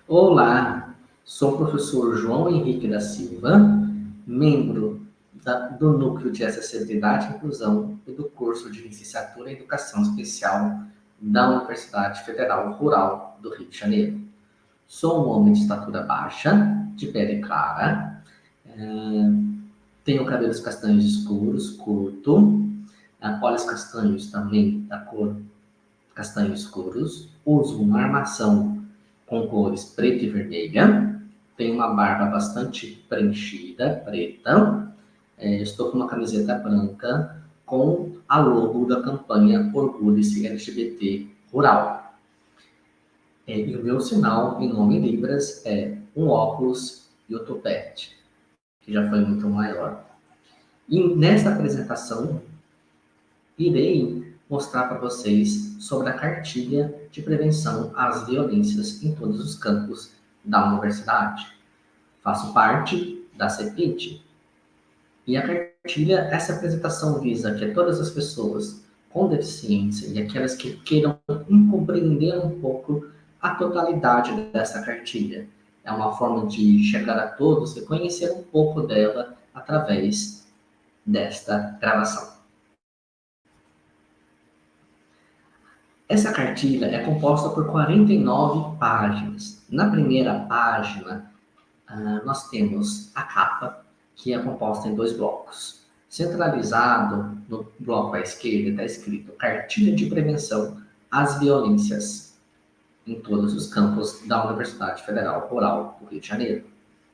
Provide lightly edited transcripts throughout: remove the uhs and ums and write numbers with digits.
Olá, sou o professor João Henrique da Silva, membro do Núcleo de Acessibilidade e Inclusão e do curso de Licenciatura em Educação Especial da Universidade Federal Rural do Rio de Janeiro. Sou um homem de estatura baixa, de pele clara, tenho cabelos castanhos escuros, curto, olhos castanhos também da cor castanho escuros, uso uma armação com cores preta e vermelha, tenho uma barba bastante preenchida, preta, estou com uma camiseta branca com a logo da campanha Orgulho-se LGBT Rural. E o meu sinal em nome em Libras é um óculos e o topete, que já foi muito maior. E nesta apresentação, irei mostrar para vocês sobre a cartilha de prevenção às violências em todos os campos da universidade. Faço parte da CEPIT. E a cartilha, essa apresentação visa que todas as pessoas com deficiência e aquelas que queiram compreender um pouco a totalidade dessa cartilha. É uma forma de chegar a todos e conhecer um pouco dela através desta gravação. Essa cartilha é composta por 49 páginas. Na primeira página, nós temos a capa, que é composta em 2 blocos. Centralizado no bloco à esquerda está escrito Cartilha de Prevenção às Violências em todos os campos da Universidade Federal Rural do Rio de Janeiro,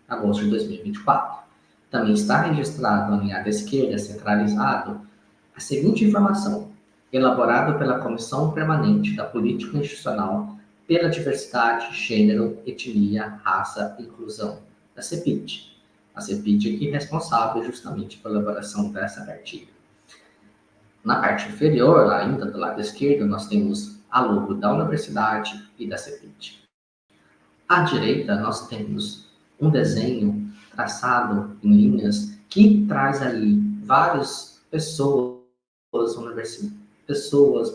agosto de 2024. Também está registrado na linhada esquerda, centralizado, a seguinte informação: elaborado pela Comissão Permanente da Política Institucional pela Diversidade, Gênero, Etnia, Raça e Inclusão, da CEPIT. A CEPIT aqui é responsável justamente pela elaboração dessa cartilha. Na parte inferior, ainda do lado esquerdo, nós temos a logo da universidade e da CEPIT. À direita, nós temos um desenho traçado em linhas que traz ali várias pessoas,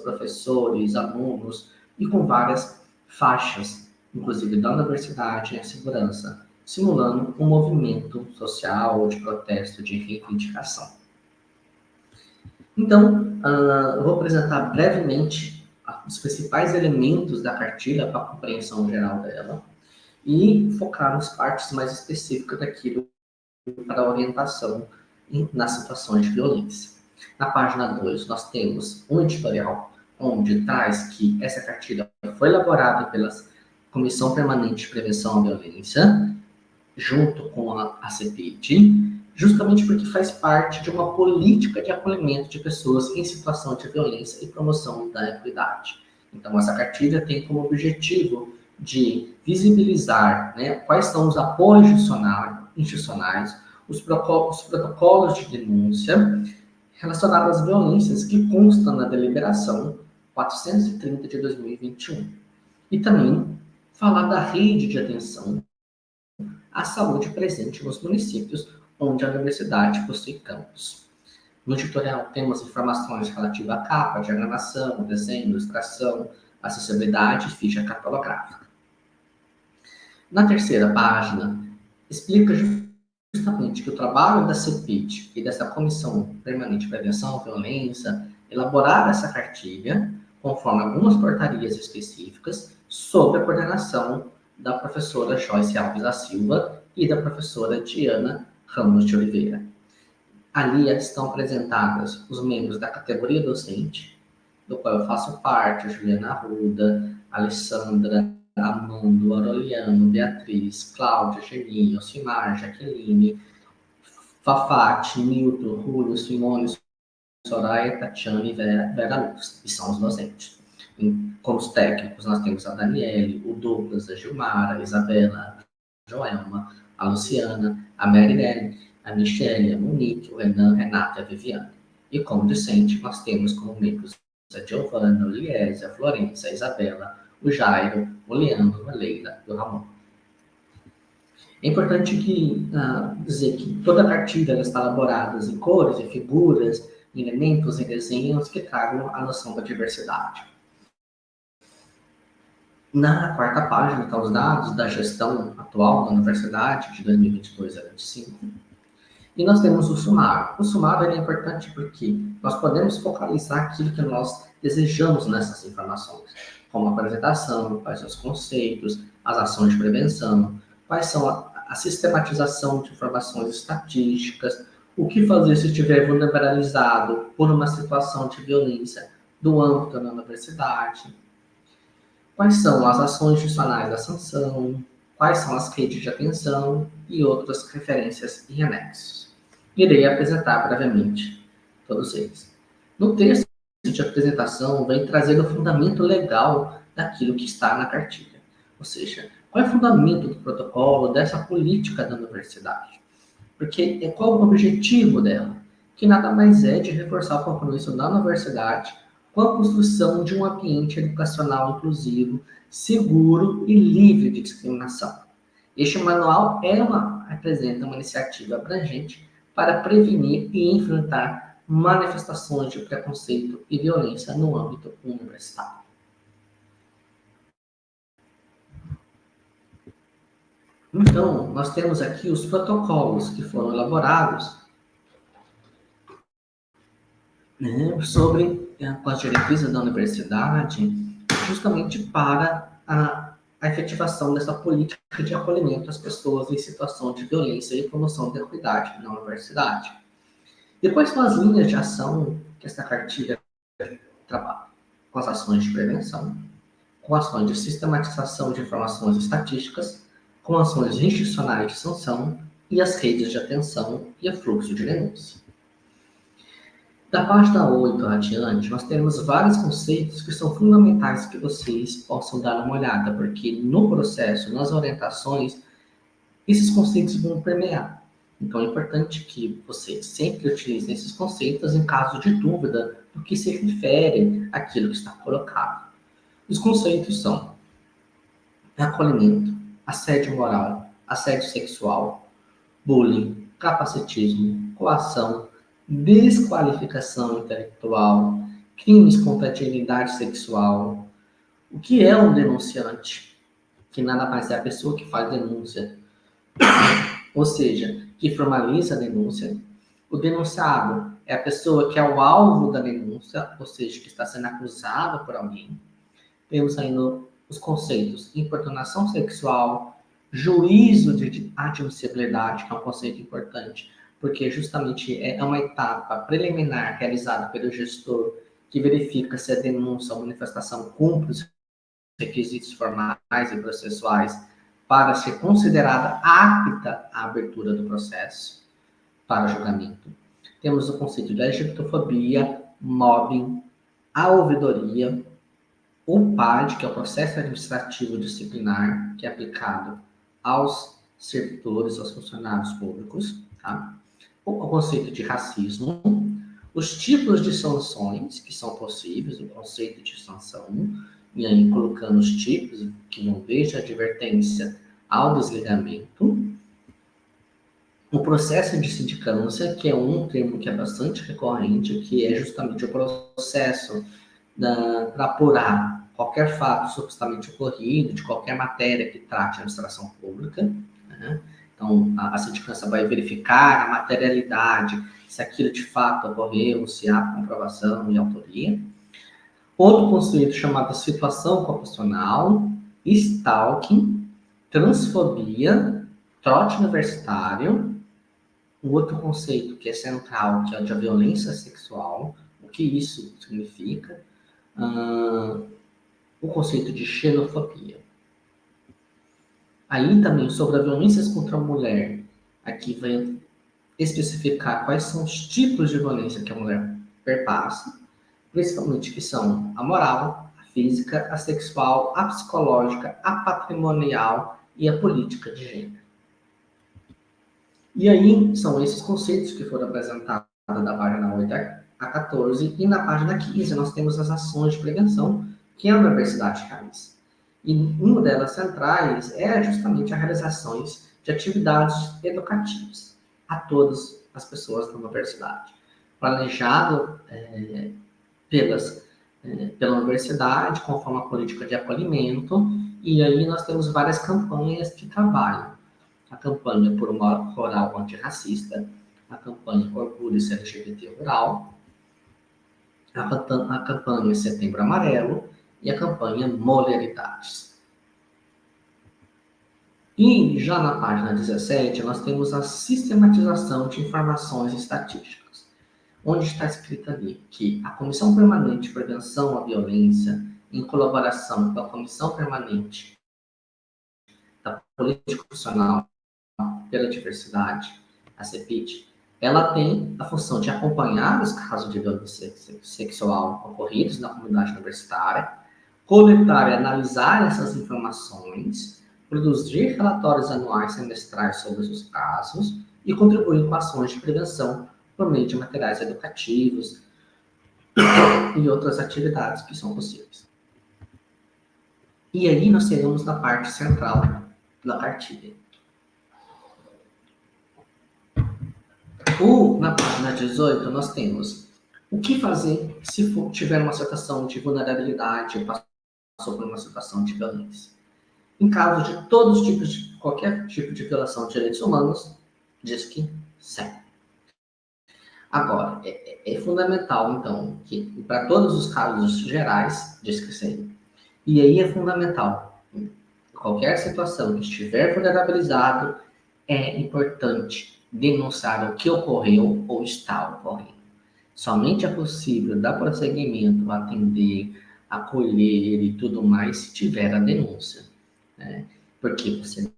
professores, alunos, e com várias faixas, inclusive da universidade e a segurança, simulando um movimento social de protesto, de reivindicação. Então, eu vou apresentar brevemente os principais elementos da cartilha para a compreensão geral dela e focar nas partes mais específicas daquilo para a orientação nas situações de violência. Na página 2, nós temos um editorial onde traz que essa cartilha foi elaborada pela Comissão Permanente de Prevenção à Violência, junto com a CEPIT, justamente porque faz parte de uma política de acolhimento de pessoas em situação de violência e promoção da equidade. Então, essa cartilha tem como objetivo de visibilizar, quais são os apoios institucionais, os protocolos de denúncia relacionados às violências que constam na deliberação 430 de 2021. E também falar da rede de atenção à saúde presente nos municípios onde a universidade possui campus. No editorial temos informações relativas à capa, diagramação, desenho, ilustração, acessibilidade e ficha cartográfica. Na terceira página, explica justamente que o trabalho da CEPIT e dessa Comissão Permanente de Prevenção à Violência elaborar essa cartilha conforme algumas portarias específicas sob a coordenação da professora Joyce Alves da Silva e da professora Diana Ramos de Oliveira. Ali estão apresentadas os membros da categoria docente, do qual eu faço parte, Juliana Arruda, Alessandra, Amando, Aureliano, Beatriz, Cláudia, Geni, Alcimar, Jaqueline, Fafati, Milton, Rúlio, Simone, Soraya, Tatiana e Vera Luz, que são os docentes. Como os técnicos, nós temos a Daniele, o Douglas, a Gilmara, a Isabela, a Joelma, a Luciana, a Marilene, a Michele, a Monique, o Renan, a Renata e a Viviane. E como discente, nós temos como membros a Giovana, a Liese, a Florença, a Isabela, o Jairo, o Leandro, a Leila e o Ramon. É importante dizer que toda a cartilha está elaborada em cores e figuras, em elementos e desenhos que tragam a noção da diversidade. Na quarta página estão os dados da gestão atual da universidade, de 2022 a 2025. E nós temos o sumário. O sumário é importante porque nós podemos focalizar aquilo que nós desejamos nessas informações, como a apresentação, quais são os conceitos, as ações de prevenção, quais são a sistematização de informações estatísticas, o que fazer se estiver vulnerabilizado por uma situação de violência do âmbito da universidade, quais são as ações adicionais da sanção, quais são as redes de atenção e outras referências e anexos. Irei apresentar brevemente todos eles. No texto de apresentação, vem trazer o fundamento legal daquilo que está na cartilha. Ou seja, qual é o fundamento do protocolo, dessa política da universidade? Porque qual o objetivo dela? Que nada mais é de reforçar o compromisso da universidade com a construção de um ambiente educacional inclusivo, seguro e livre de discriminação. Este manual representa uma iniciativa abrangente para prevenir e enfrentar manifestações de preconceito e violência no âmbito universitário. Então, nós temos aqui os protocolos que foram elaborados, né, sobre com as diretrizes da universidade, justamente para a efetivação dessa política de acolhimento às pessoas em situação de violência e promoção da equidade na universidade. Depois são as linhas de ação que essa cartilha trabalha, com as ações de prevenção, com ações de sistematização de informações estatísticas, com ações institucionais de sanção e as redes de atenção e o fluxo de denúncia. Da página 8 adiante, nós temos vários conceitos que são fundamentais que vocês possam dar uma olhada, porque no processo, nas orientações, esses conceitos vão permear. Então, é importante que vocês sempre utilizem esses conceitos em caso de dúvida do que se refere àquilo que está colocado. Os conceitos são acolhimento, assédio moral, assédio sexual, bullying, capacitismo, coação, desqualificação intelectual, crimes contra a dignidade sexual. O que é um denunciante? Que nada mais é a pessoa que faz denúncia, ou seja, que formaliza a denúncia. O denunciado é a pessoa que é o alvo da denúncia, ou seja, que está sendo acusada por alguém. Temos ainda os conceitos importunação sexual, juízo de admissibilidade, que é um conceito importante, porque justamente é uma etapa preliminar realizada pelo gestor que verifica se a denúncia ou manifestação cumpre os requisitos formais e processuais para ser considerada apta à abertura do processo para julgamento. Temos o conceito de LGBTfobia, mobbing, a ouvidoria, o PAD, que é o processo administrativo disciplinar, que é aplicado aos servidores, aos funcionários públicos, tá? O conceito de racismo, os tipos de sanções que são possíveis, o conceito de sanção, e aí colocando os tipos que vão desde a advertência ao desligamento. O processo de sindicância, que é um termo que é bastante recorrente, que é justamente o processo para apurar qualquer fato supostamente ocorrido, de qualquer matéria que trate a administração pública, né? Então, a sindicância vai verificar a materialidade, se aquilo de fato ocorreu, se há comprovação e autoria. Outro conceito chamado situação ocupacional, stalking, transfobia, trote universitário. Um outro conceito que é central, que é o de violência sexual, o que isso significa. O conceito de xenofobia. Aí também sobre a violência contra a mulher, aqui vai especificar quais são os tipos de violência que a mulher perpassa, principalmente que são a moral, a física, a sexual, a psicológica, a patrimonial e a política de gênero. E aí são esses conceitos que foram apresentados da página 8 a 14, e na página 15 nós temos as ações de prevenção que a universidade realiza. E uma delas centrais é justamente a realizações de atividades educativas a todas as pessoas da universidade, planejado pelas pela universidade, conforme a política de acolhimento, e aí nós temos várias campanhas que trabalham. A campanha por uma rural antirracista, a campanha Orgulho LGBT Rural, a campanha Setembro Amarelo e a campanha Mulheridades. E já na página 17, nós temos a sistematização de informações estatísticas, onde está escrito ali que a Comissão Permanente de Prevenção à Violência, em colaboração com a Comissão Permanente da Política Profissional pela Diversidade, a CEPID, ela tem a função de acompanhar os casos de violência sexual ocorridos na comunidade universitária, coletar e analisar essas informações, produzir relatórios anuais semestrais sobre os casos e contribuir com ações de prevenção por meio de materiais educativos e outras atividades que são possíveis. E aí nós chegamos na parte central da cartilha. Na página 18, nós temos o que fazer se tiver uma situação de vulnerabilidade ou passou por uma situação de violência. Em caso de todos os tipos de qualquer tipo de violação de direitos humanos, diz que sim. Agora, é fundamental, então, que para todos os casos gerais, diz que sim. E aí é fundamental, qualquer situação que estiver vulnerabilizado, é importante denunciar o que ocorreu ou está ocorrendo. Somente é possível dar prosseguimento, atender, acolher e tudo mais se tiver a denúncia. Né? Porque você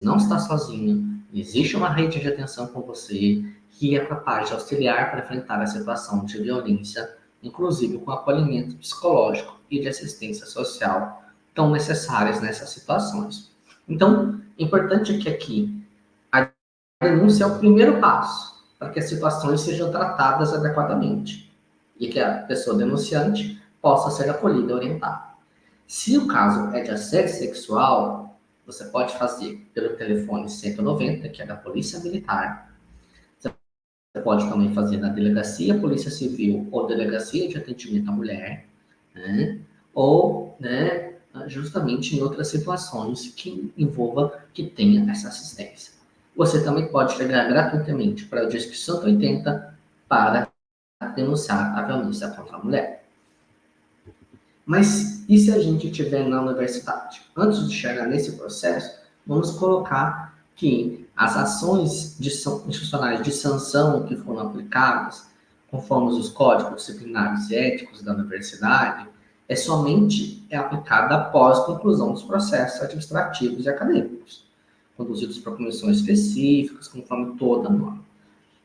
não está sozinho, existe uma rede de atenção com você que é capaz de auxiliar para enfrentar a situação de violência, inclusive com acolhimento psicológico e de assistência social tão necessárias nessas situações. Então, é importante que aqui a denúncia é o primeiro passo para que as situações sejam tratadas adequadamente e que a pessoa denunciante possa ser acolhida e orientada. Se o caso é de assédio sexual, você pode fazer pelo telefone 190, que é da Polícia Militar. Você pode também fazer na Delegacia Polícia Civil ou Delegacia de Atendimento à Mulher, né? Ou, né, justamente em outras situações que envolva que tenha essa assistência. Você também pode ligar gratuitamente para o Disque 180 para denunciar a violência contra a mulher. Mas e se a gente estiver na universidade? Antes de chegar nesse processo, vamos colocar que as ações institucionais de sanção que foram aplicadas, conforme os códigos disciplinares e éticos da universidade, somente aplicada após a conclusão dos processos administrativos e acadêmicos, conduzidos por comissões específicas, conforme toda a norma.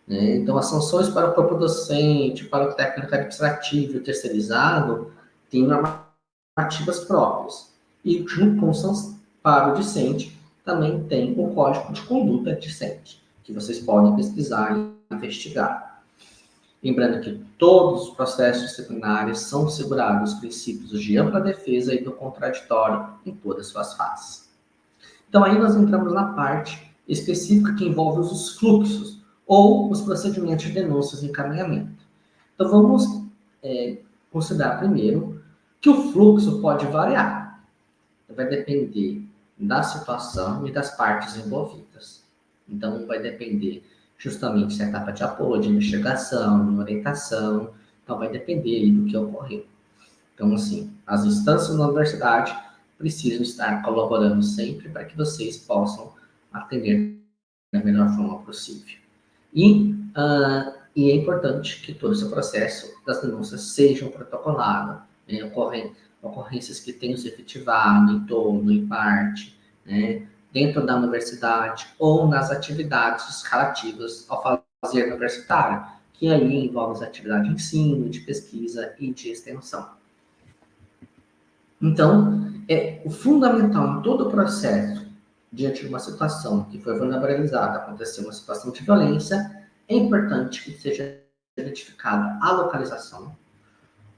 Então, as sanções para o corpo docente, para o técnico administrativo e o terceirizado, têm normativas próprias. E, junto com para o discente, também tem o Código de Conduta Discente, que vocês podem pesquisar e investigar. Lembrando que todos os processos disciplinares são assegurados os princípios de ampla defesa e do contraditório em todas suas faces. Então, aí nós entramos na parte específica que envolve os fluxos ou os procedimentos de denúncias e encaminhamento. Então, vamos considerar primeiro que o fluxo pode variar. Vai depender da situação e das partes envolvidas. Então, vai depender justamente da etapa de apoio, de investigação, de orientação. Então, vai depender do que ocorreu. Então, assim, as instâncias da universidade precisam estar colaborando sempre para que vocês possam atender da melhor forma possível. E é importante que todo esse processo das denúncias sejam protocoladas, né? Ocorrências que tenham se efetivado em torno, em parte, né? Dentro da universidade ou nas atividades relativas ao fazer universitário, que aí envolve as atividades de ensino, de pesquisa e de extensão. Então, o fundamental em todo o processo, diante de uma situação que foi vulnerabilizada, aconteceu uma situação de violência, é importante que seja identificada a localização,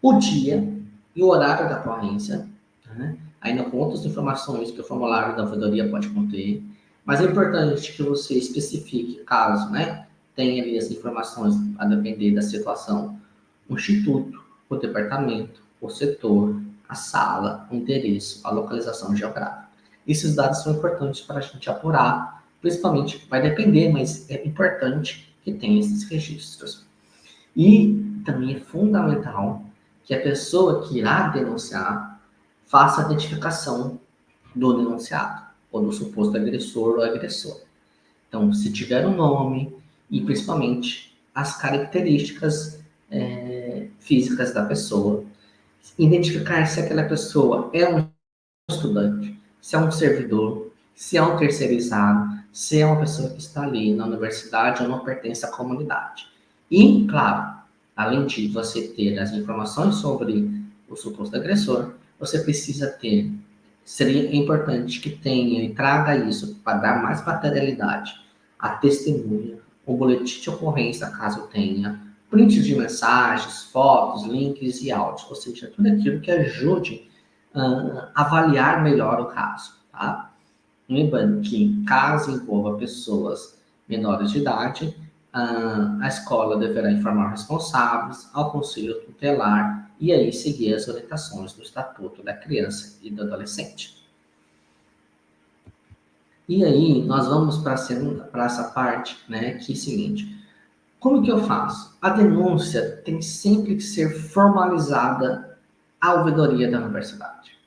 o dia e o horário da ocorrência, né? Ainda com outras informações que o formulário da ouvidoria pode conter, mas é importante que você especifique, caso, né, tenha ali as informações a depender da situação, o instituto, o departamento, o setor, a sala, o endereço, a localização geográfica. Esses dados são importantes para a gente apurar, principalmente, vai depender, mas é importante que tenha esses registros. E também é fundamental que a pessoa que irá denunciar faça a identificação do denunciado, ou do suposto agressor ou agressor. Então, se tiver um nome e principalmente as características físicas da pessoa, identificar se aquela pessoa é um estudante, se é um servidor, se é um terceirizado, se é uma pessoa que está ali na universidade ou não pertence à comunidade. E, claro, além de você ter as informações sobre o suposto agressor, você precisa ter, seria importante que tenha e traga isso para dar mais materialidade, a testemunha, o boletim de ocorrência, caso tenha, prints de mensagens, fotos, links e áudios, ou seja, tudo aquilo que ajude avaliar melhor o caso, tá? Lembrando que, caso envolva pessoas menores de idade, a escola deverá informar responsáveis ao conselho tutelar e aí seguir as orientações do Estatuto da Criança e do Adolescente. E aí, nós vamos para essa parte, né, que é o seguinte: como que eu faço? A denúncia tem sempre que ser formalizada à ouvidoria da universidade.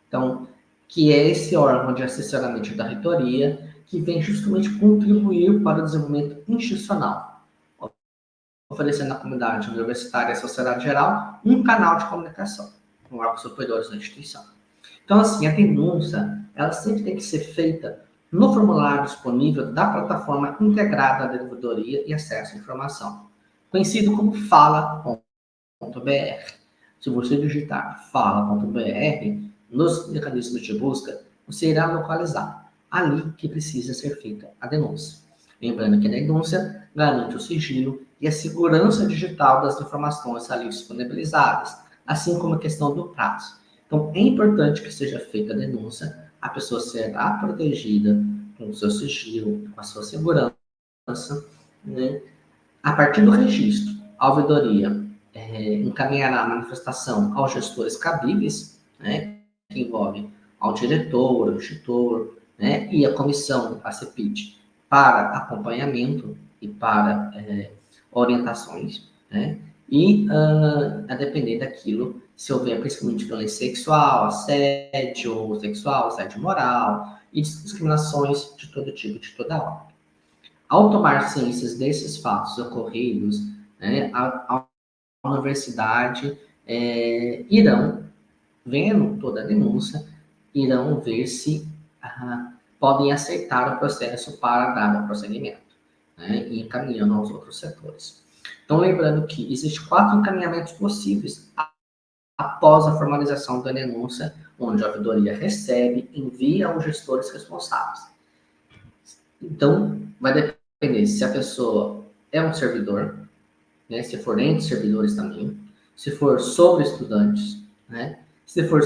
Então, que é esse órgão de assessoramento da reitoria que vem justamente contribuir para o desenvolvimento institucional, oferecendo à comunidade universitária e à sociedade geral um canal de comunicação com órgãos superiores da instituição. Então, assim, a denúncia, ela sempre tem que ser feita no formulário disponível da plataforma integrada da ouvidoria e acesso à informação, conhecido como fala.br. Se você digitar fala.br, nos mecanismos de busca, você irá localizar ali que precisa ser feita a denúncia. Lembrando que a denúncia garante o sigilo e a segurança digital das informações ali disponibilizadas, assim como a questão do prazo. Então, é importante que seja feita a denúncia, a pessoa será protegida com o seu sigilo, com a sua segurança, né? A partir do registro, a ouvidoria encaminhará a manifestação aos gestores cabíveis, né, que envolve ao diretor, ao tutor, né, e a comissão, a CEPIT, para acompanhamento e para orientações, né, e a depender daquilo, se houver principalmente violência sexual, assédio moral e discriminações de todo tipo, de toda ordem. Ao tomar ciências desses fatos ocorridos, né, a universidade irão, vendo toda a denúncia, irão ver se podem aceitar o processo para dar o prosseguimento, né, e encaminhando aos outros setores. Então, lembrando que existem 4 encaminhamentos possíveis após a formalização da denúncia, onde a ouvidoria recebe e envia aos gestores responsáveis. Então, vai depender se a pessoa é um servidor, né, se for entre servidores também, se for sobre estudantes, né, se for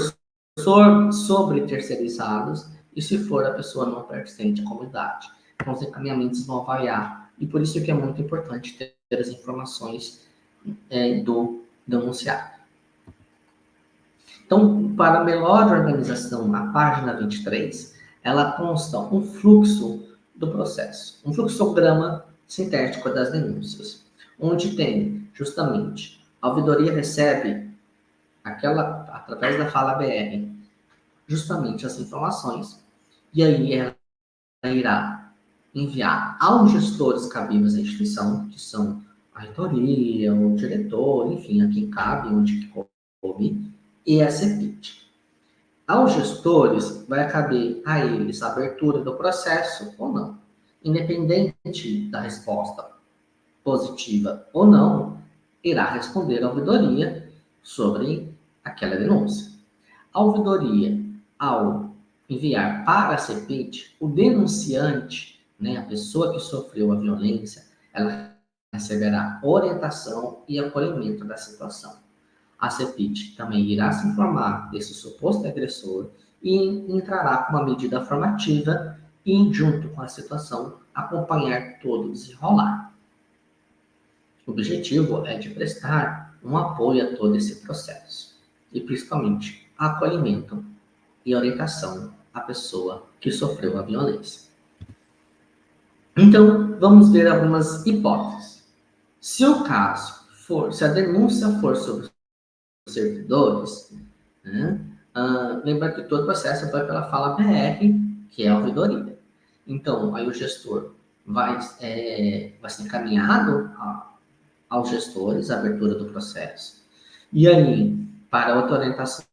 sobre terceirizados e se for a pessoa não pertencente à comunidade. Então, os encaminhamentos vão variar e por isso que é muito importante ter as informações do denunciado. Então, para melhor organização, a página 23, ela consta um fluxo do processo, um fluxograma sintético das denúncias, onde tem justamente a ouvidoria recebe através da fala BR, justamente as informações, e aí ela irá enviar aos gestores cabíveis da instituição, que são a reitoria, o diretor, enfim, a quem cabe, onde que coube, e a CEPIT. Aos gestores, vai caber a eles a abertura do processo ou não. Independente da resposta positiva ou não, irá responder à ouvidoria sobre aquela denúncia. A ouvidoria, ao enviar para a CEPIT, o denunciante, né, a pessoa que sofreu a violência, ela receberá orientação e acolhimento da situação. A CEPIT também irá se informar desse suposto agressor e entrará com uma medida formativa e, junto com a situação, acompanhar todo o desenrolar. O objetivo é de prestar um apoio a todo esse processo. e, principalmente, acolhimento e orientação à pessoa que sofreu a violência. Então, vamos ver algumas hipóteses. Se o caso for, se a denúncia for sobre os servidores, né, lembra que todo o processo vai pela fala BR, que é a ouvidoria. Então, aí o gestor vai ser encaminhado aos gestores, a abertura do processo. E aí, para outra orientação,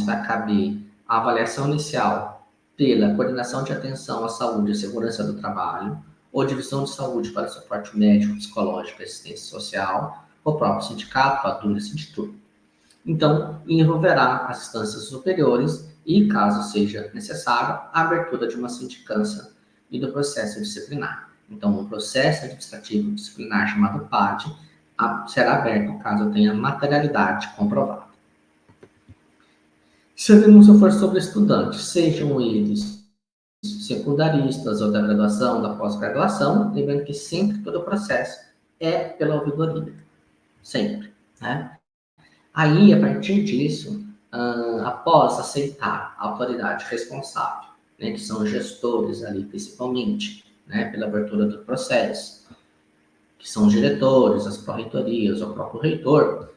vai caber a avaliação inicial pela Coordenação de Atenção à Saúde e Segurança do Trabalho, ou Divisão de Saúde para Suporte Médico, Psicológico e Assistência Social, o próprio sindicato, a DURA e Sinditur. Então, envolverá as instâncias superiores e, caso seja necessário, a abertura de uma sindicância e do processo disciplinar. Então, o processo administrativo disciplinar chamado PAD será aberto caso tenha materialidade comprovada. Se a denúncia for sobre estudantes, sejam eles secundaristas ou da graduação, da pós-graduação, lembrando que sempre todo o processo é pela ouvidoria. Sempre, né? Aí, a partir disso, após aceitar a autoridade responsável, né, que são os gestores ali, principalmente, né, pela abertura do processo, que são os diretores, as pró-reitorias, o próprio reitor,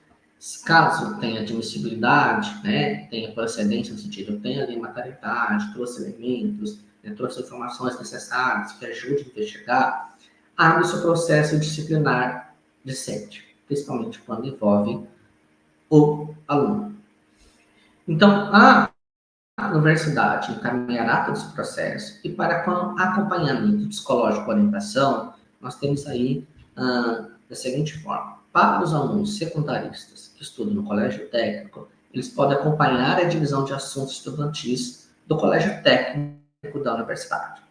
caso tenha admissibilidade, né, tenha procedência no sentido, tenha ali materialidade, trouxe elementos, né, trouxe informações necessárias que ajudem a investigar, abre-se o processo disciplinar decente, principalmente quando envolve o aluno. Então, a universidade encaminhará todo esse processo e para acompanhamento psicológico e orientação, nós temos aí da seguinte forma. Para os alunos secundaristas que estudam no colégio técnico, eles podem acompanhar a divisão de assuntos estudantis do colégio técnico da universidade.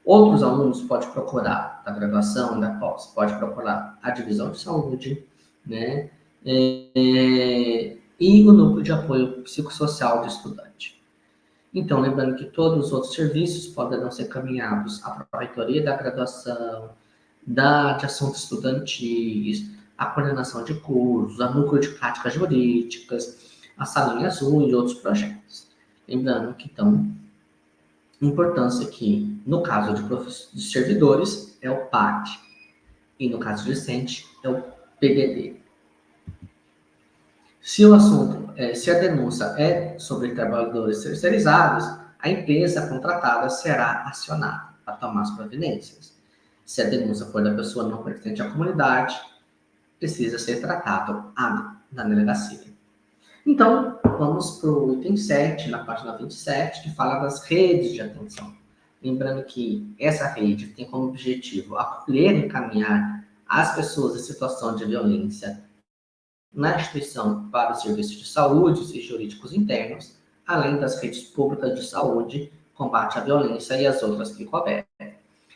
Outros alunos podem procurar, da graduação, da pós, pode procurar a divisão de saúde, né? E o núcleo de apoio psicossocial do estudante. Então, lembrando que todos os outros serviços poderão ser caminhados à pró-reitoria da graduação, de assuntos estudantis, a coordenação de cursos, a núcleo de práticas jurídicas, a salinha azul e outros projetos. Lembrando que, então, importância aqui, no caso de servidores, é o PAD, e no caso docente, é o PDD. Se o assunto, se a denúncia é sobre trabalhadores terceirizados, a empresa contratada será acionada para tomar as providências. Se a denúncia for da pessoa não pertencente à comunidade, precisa ser tratado na delegacia. Então, vamos para o item 7, na página 27, que fala das redes de atenção. Lembrando que essa rede tem como objetivo acolher e encaminhar as pessoas em situação de violência na instituição para os serviços de saúde e jurídicos internos, além das redes públicas de saúde, combate à violência e as outras que couberem.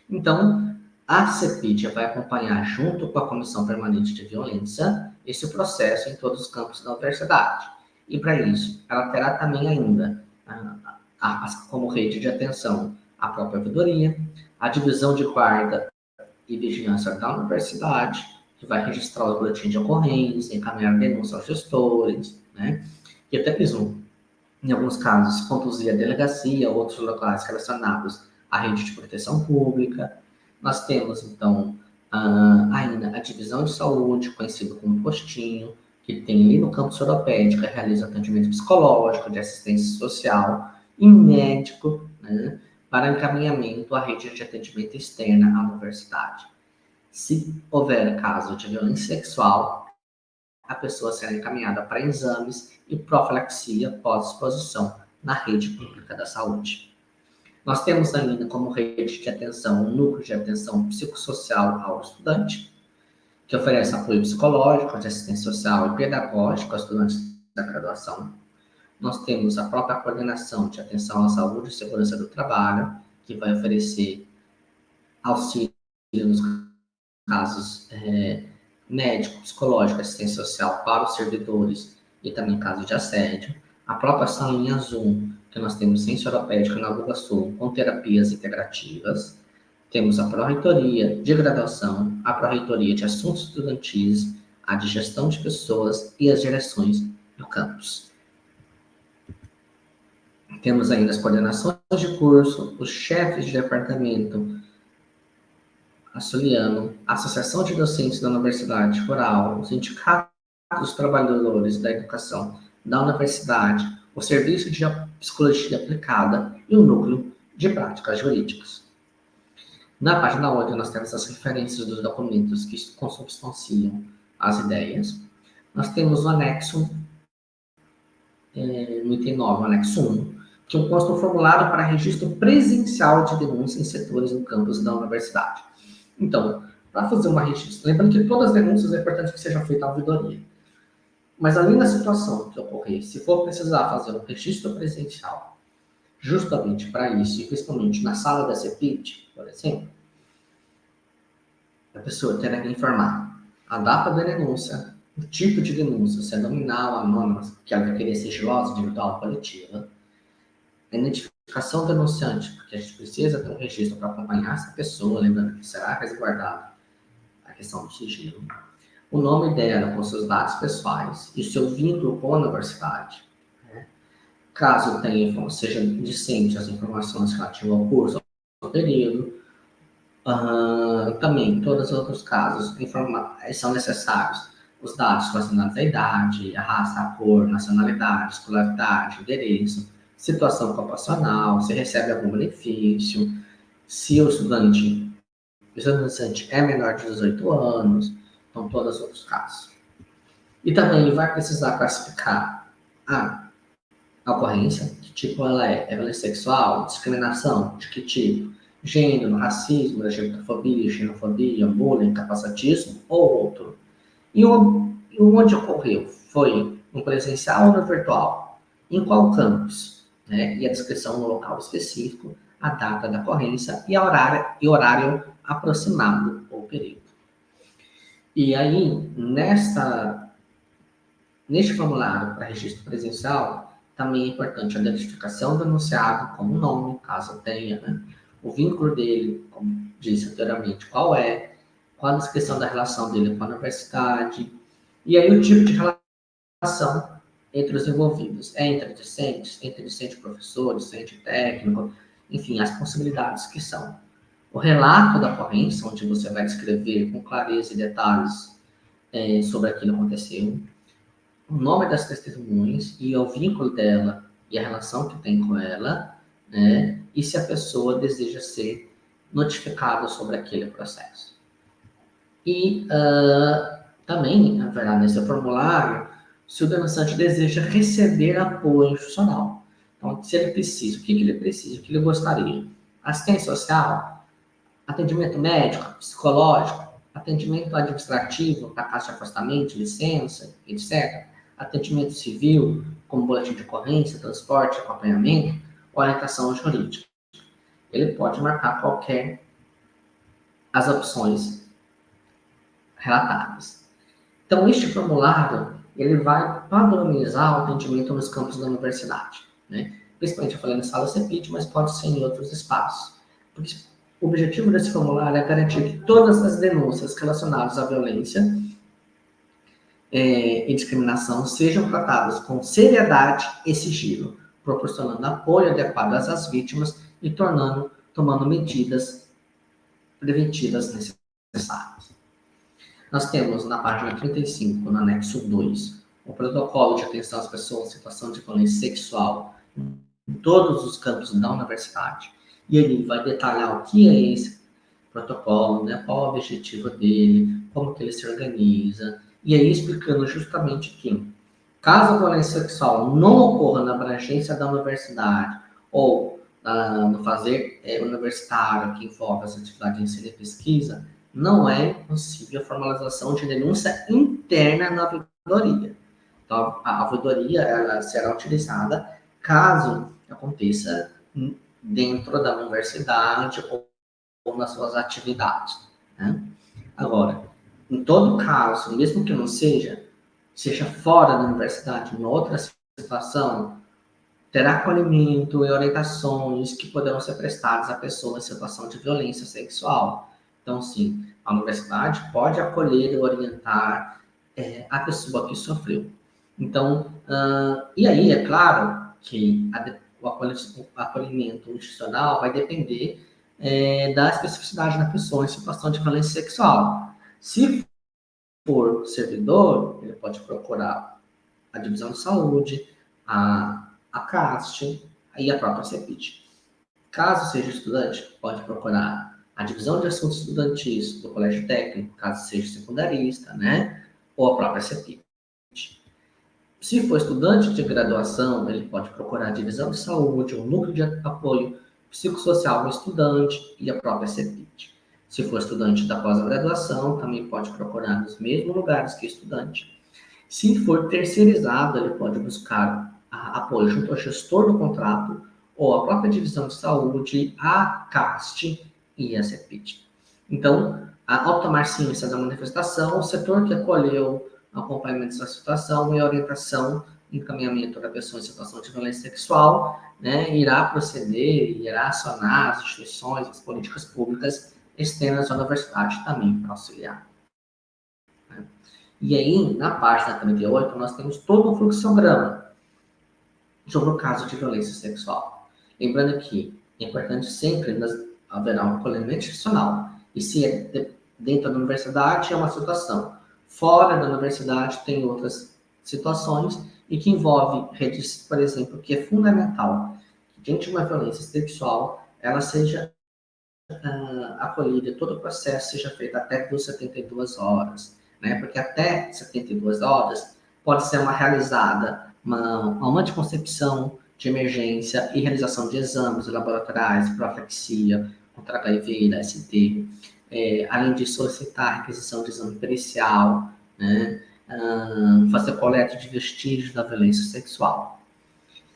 Então, a CEPID vai acompanhar, junto com a Comissão Permanente de Violência, esse processo em todos os campos da universidade. E, para isso, ela terá também ainda, como rede de atenção, a própria ouvidoria, a divisão de guarda e vigilância da universidade, que vai registrar o boletim de ocorrência, encaminhar denúncia aos gestores, né? E até mesmo, em alguns casos, conduzir a delegacia, outros locais relacionados à rede de proteção pública. Nós temos, então, ainda a divisão de saúde, conhecido como postinho, que tem ali no campus Oropédica, realiza atendimento psicológico, de assistência social e médico, né, para encaminhamento à rede de atendimento externa à universidade. Se houver caso de violência sexual, a pessoa será encaminhada para exames e profilaxia pós-exposição na rede pública da saúde. Nós temos ainda como rede de atenção um núcleo de atenção psicossocial ao estudante, que oferece apoio psicológico, de assistência social e pedagógico aos estudantes da graduação. Nós temos a própria coordenação de atenção à saúde e segurança do trabalho, que vai oferecer auxílio nos casos médico, psicológico, assistência social para os servidores e também casos de assédio. A própria salinha azul, que nós temos ciência oropédica na Uva Sul, com terapias integrativas. Temos a pró-reitoria de graduação, a pró-reitoria de assuntos estudantis, a de gestão de pessoas e as direções de campus. Temos ainda as coordenações de curso, os chefes de departamento açuliano, a Associação de Docentes da Universidade Rural, o Sindicato dos Trabalhadores da Educação da Universidade, o Serviço de Psicologia Aplicada e o Núcleo de Práticas Jurídicas. Na página 8, nós temos as referências dos documentos que consubstanciam as ideias. Nós temos o anexo, no item 9, o anexo 1, que consta um formulário para registro presencial de denúncia em setores no campus da universidade. Então, para fazer uma registro, lembrando que todas as denúncias é importante que seja feita a ouvidoria. Mas além da situação que ocorrer, se for precisar fazer um registro presencial, justamente para isso, e principalmente na sala da CEPIT, por exemplo, a pessoa terá que informar a data da denúncia, o tipo de denúncia, se é nominal, anônima, que ela vai querer sigilosa, individual, coletiva, a identificação do denunciante, porque a gente precisa ter um registro para acompanhar essa pessoa, lembrando que será resguardada a questão do sigilo, o nome dela com seus dados pessoais e o seu vínculo com a universidade. Né? Caso tenha, seja discente as informações relativas ao curso, ao período, também, em todos os outros casos, são necessários os dados relacionados à idade, a raça, a cor, nacionalidade, escolaridade, endereço, situação ocupacional, se recebe algum benefício, se o estudante é menor de 18 anos, então todos os outros casos. E também ele vai precisar classificar a ocorrência, que tipo ela é violência sexual, discriminação, de que tipo, gênero, racismo, LGBTfobia, xenofobia, bullying, capacitismo ou outro. E onde ocorreu? Foi no presencial ou no virtual? Em qual campus? Né? E a descrição no local específico, a data da ocorrência e horário aproximado ou período. E aí, neste formulário para registro presencial, também é importante a identificação do denunciado, como nome, caso tenha, né? O vínculo dele, como disse anteriormente, qual a descrição da relação dele com a universidade, e aí o tipo de relação entre os envolvidos. É entre discente e professor, discente e técnico, enfim, as possibilidades que são. O relato da ocorrência, onde você vai descrever com clareza e detalhes sobre aquilo que aconteceu, o nome das testemunhas e o vínculo dela e a relação que tem com ela, né? E se a pessoa deseja ser notificada sobre aquele processo. E também, na verdade, nesse formulário, se o denunciante deseja receber apoio institucional. Então, se ele precisa, o que ele precisa, o que ele gostaria? Assistência social, atendimento médico, psicológico, atendimento administrativo, para caixa de afastamento, licença, etc. Atendimento civil, como boletim de ocorrência, transporte, acompanhamento, orientação jurídica. Ele pode marcar qualquer as opções relatadas. Então, este formulário, ele vai padronizar o atendimento nos campos da universidade, né? Principalmente, eu falei na sala CEPIT, mas pode ser em outros espaços. Porque o objetivo desse formulário é garantir que todas as denúncias relacionadas à violência e discriminação sejam tratadas com seriedade e sigilo, proporcionando apoio adequado às vítimas e tomando medidas preventivas necessárias. Nós temos na página 35, no anexo 2, o protocolo de atenção às pessoas em situação de violência sexual em todos os campos da universidade. E ele vai detalhar o que é esse protocolo, né, qual o objetivo dele, como que ele se organiza, e aí explicando justamente que, caso a violência sexual não ocorra na abrangência da universidade ou no fazer universitário que envolve as atividades de ensino e pesquisa, não é possível a formalização de denúncia interna na ouvidoria. Então, a ouvidoria ela será utilizada caso aconteça dentro da universidade ou nas suas atividades. Né? Agora, em todo caso, mesmo que não seja fora da universidade, em outra situação, terá acolhimento e orientações que poderão ser prestadas a pessoas em situação de violência sexual. Então, sim, a universidade pode acolher e orientar a pessoa que sofreu. Então, e aí, é claro que o acolhimento institucional vai depender da especificidade da pessoa em situação de violência sexual. Se for servidor, ele pode procurar a divisão de saúde, a CAST e a própria CEPID. Caso seja estudante, pode procurar a divisão de assuntos estudantis do colégio técnico, caso seja secundarista, né? Ou a própria CEPID. Se for estudante de graduação, ele pode procurar a divisão de saúde, o núcleo de apoio psicossocial do estudante e a própria CEPID. Se for estudante da pós-graduação, também pode procurar nos mesmos lugares que estudante. Se for terceirizado, ele pode buscar apoio junto ao gestor do contrato ou a própria divisão de saúde, a CAST e a CEPID. Então, ao tomar ciência da manifestação, o setor que acolheu o acompanhamento dessa situação e a orientação e encaminhamento da pessoa em situação de violência sexual, né, irá proceder, irá acionar as instituições, as políticas públicas externas à universidade também para auxiliar. E aí, na página 38, nós temos todo um fluxograma sobre o caso de violência sexual. Lembrando que é importante sempre haverá um acolhimento institucional. E se é dentro da universidade, é uma situação. Fora da universidade, tem outras situações e que envolve redes, por exemplo, que é fundamental que diante de uma violência sexual, ela seja acolhida, todo o processo seja feito até 72 horas, né? Porque até 72 horas pode ser uma anticoncepção de emergência e realização de exames laboratoriais, profilaxia contra HIV e da ST, além de solicitar a requisição de exame pericial, né? Fazer coleta de vestígios da violência sexual.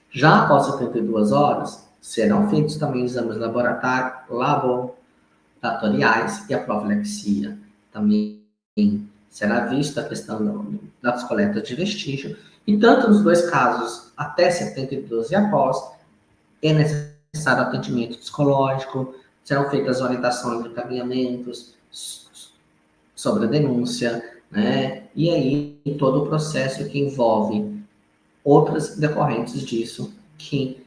Já após 72 horas, serão feitos também exames laboratoriais e a profilaxia. Também será vista a questão das coletas de vestígio. E tanto nos dois casos, até 72 e após, é necessário atendimento psicológico, serão feitas orientações de encaminhamentos sobre a denúncia, né? E aí todo o processo que envolve outras decorrentes disso que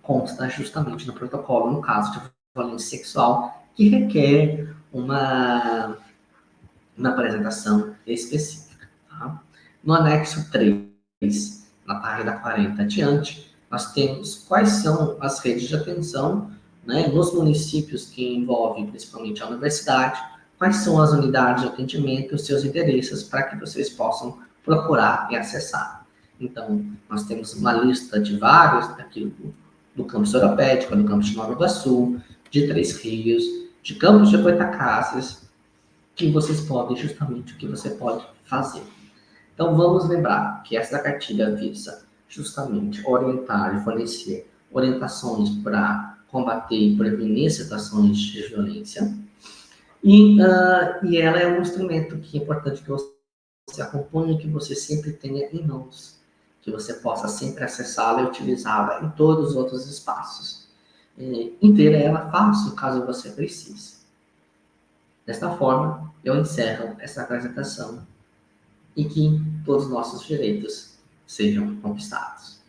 consta justamente no protocolo, no caso de violência sexual, que requer uma apresentação específica. Tá? No anexo 3, na página 40 adiante, nós temos quais são as redes de atenção, né, nos municípios que envolvem principalmente a universidade, quais são as unidades de atendimento, os seus endereços, para que vocês possam procurar e acessar. Então, nós temos uma lista de vários, aqui do campus Oropédica, do campus de Nova Iguaçu, de Três Rios, de campus de Goitacazes, que vocês podem, justamente o que você pode fazer. Então, vamos lembrar que essa cartilha visa justamente orientar e fornecer orientações para combater e prevenir situações de violência. E ela é um instrumento que é importante que você acompanhe, que você sempre tenha em mãos, que você possa sempre acessá-la e utilizá-la em todos os outros espaços. Inteira ela fácil, caso você precise. Desta forma, eu encerro essa apresentação e que todos os nossos direitos sejam conquistados.